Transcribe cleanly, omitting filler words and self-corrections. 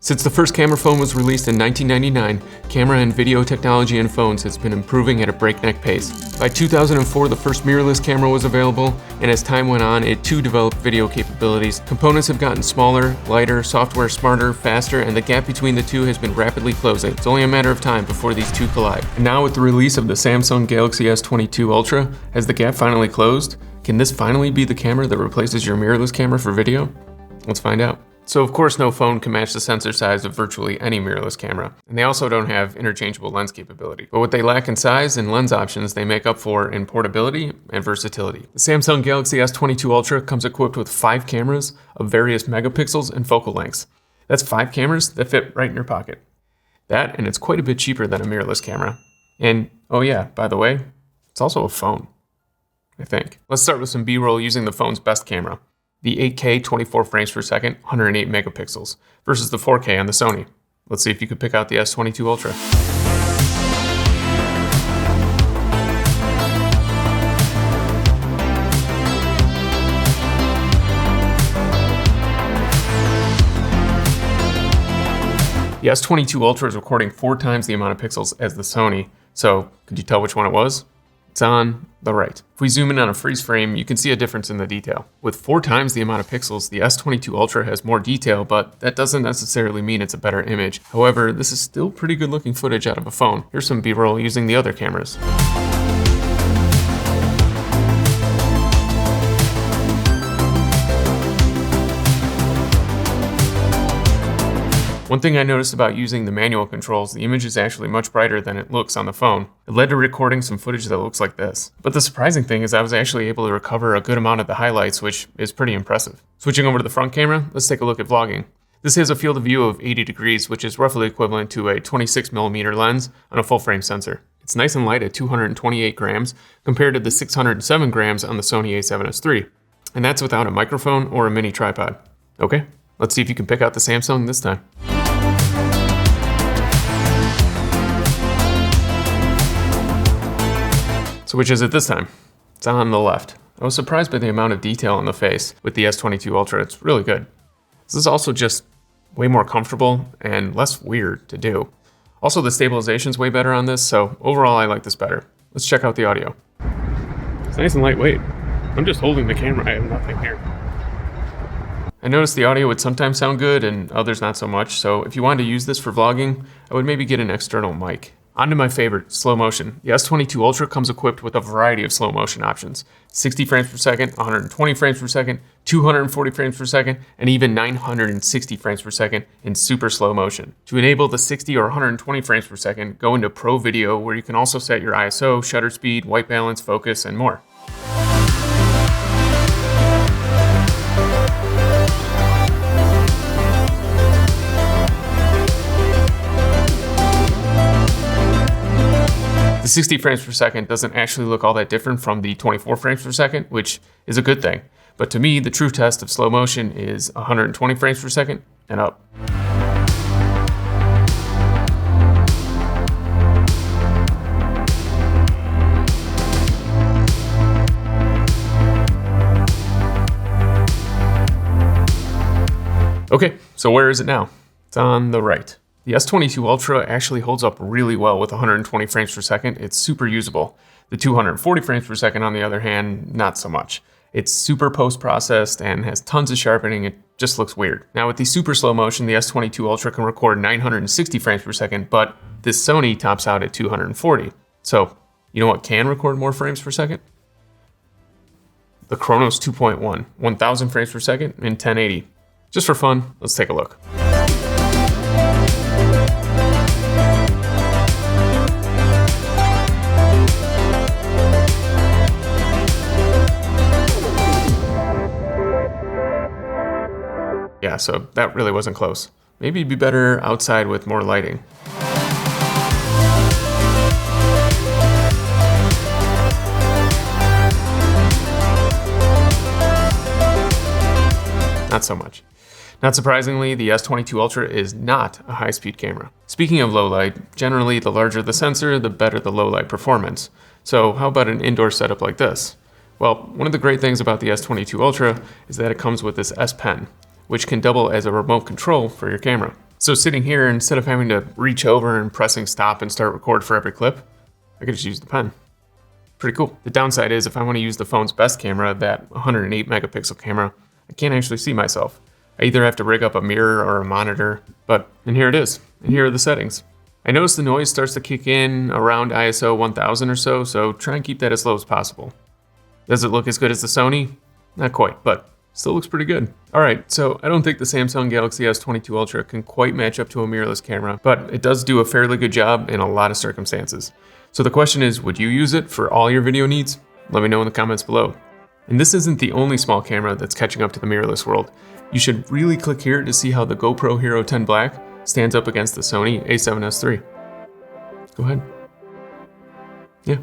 Since the first camera phone was released in 1999, camera and video technology in phones has been improving at a breakneck pace. By 2004, the first mirrorless camera was available, and as time went on, it too developed video capabilities. Components have gotten smaller, lighter, software smarter, faster, and the gap between the two has been rapidly closing. It's only a matter of time before these two collide. And now with the release of the Samsung Galaxy S22 Ultra, has the gap finally closed? Can this finally be the camera that replaces your mirrorless camera for video? Let's find out. So of course no phone can match the sensor size of virtually any mirrorless camera, and they also don't have interchangeable lens capability. But what they lack in size and lens options, they make up for in portability and versatility. The Samsung Galaxy S22 Ultra comes equipped with 5 cameras of various megapixels and focal lengths. That's 5 cameras that fit right in your pocket. That, and it's quite a bit cheaper than a mirrorless camera. And, oh yeah, by the way, it's also a phone, I think. Let's start with some B-roll using the phone's best camera. The 8K 24 frames per second, 108 megapixels, versus the 4K on the Sony. Let's see if you could pick out the S22 Ultra. The S22 Ultra is recording 4 times the amount of pixels as the Sony, so could you tell which one it was? It's on the right. If we zoom in on a freeze frame, you can see a difference in the detail. With 4 times the amount of pixels, the S22 Ultra has more detail, but that doesn't necessarily mean it's a better image. However, this is still pretty good looking footage out of a phone. Here's some B-roll using the other cameras. One thing I noticed about using the manual controls, the image is actually much brighter than it looks on the phone. It led to recording some footage that looks like this. But the surprising thing is I was actually able to recover a good amount of the highlights, which is pretty impressive. Switching over to the front camera, let's take a look at vlogging. This has a field of view of 80 degrees, which is roughly equivalent to a 26mm lens on a full-frame sensor. It's nice and light at 228 grams compared to the 607 grams on the Sony a7S III. And that's without a microphone or a mini tripod. Okay, let's see if you can pick out the Samsung this time. So which is it this time? It's on the left. I was surprised by the amount of detail on the face with the S22 Ultra. It's really good. This is also just way more comfortable and less weird to do. Also, the stabilization's way better on this, so overall I like this better. Let's check out the audio. It's nice and lightweight. I'm just holding the camera, I have nothing here. I noticed the audio would sometimes sound good and others not so much, so if you wanted to use this for vlogging, I would maybe get an external mic. On to my favorite, slow motion. The S22 Ultra comes equipped with a variety of slow motion options. 60 frames per second, 120 frames per second, 240 frames per second, and even 960 frames per second in super slow motion. To enable the 60 or 120 frames per second, go into Pro Video, where you can also set your ISO, shutter speed, white balance, focus, and more. The 60 frames per second doesn't actually look all that different from the 24 frames per second, which is a good thing. But to me, the true test of slow motion is 120 frames per second and up. Okay, so where is it now? It's on the right. The S22 Ultra actually holds up really well with 120 frames per second. It's super usable. The 240 frames per second, on the other hand, not so much. It's super post-processed and has tons of sharpening. It just looks weird. Now with the super slow motion, the S22 Ultra can record 960 frames per second, but this Sony tops out at 240. So, you know what can record more frames per second? The Chronos 2.1, 1000 frames per second in 1080. Just for fun, let's take a look. Yeah, so that really wasn't close. Maybe it'd be better outside with more lighting. Not so much. Not surprisingly, the S22 Ultra is not a high-speed camera. Speaking of low light, generally the larger the sensor, the better the low light performance. So how about an indoor setup like this? Well, one of the great things about the S22 Ultra is that it comes with this S Pen, which can double as a remote control for your camera. So sitting here, instead of having to reach over and pressing stop and start record for every clip, I could just use the pen. Pretty cool. The downside is if I want to use the phone's best camera, that 108 megapixel camera, I can't actually see myself. I either have to rig up a mirror or a monitor, and here it is, and here are the settings. I notice the noise starts to kick in around ISO 1000 or so try and keep that as low as possible. Does it look as good as the Sony? Not quite, but still looks pretty good. Alright, so I don't think the Samsung Galaxy S22 Ultra can quite match up to a mirrorless camera, but it does do a fairly good job in a lot of circumstances. So the question is, would you use it for all your video needs? Let me know in the comments below. And this isn't the only small camera that's catching up to the mirrorless world. You should really click here to see how the GoPro Hero 10 Black stands up against the Sony a7S III. Go ahead. Yeah.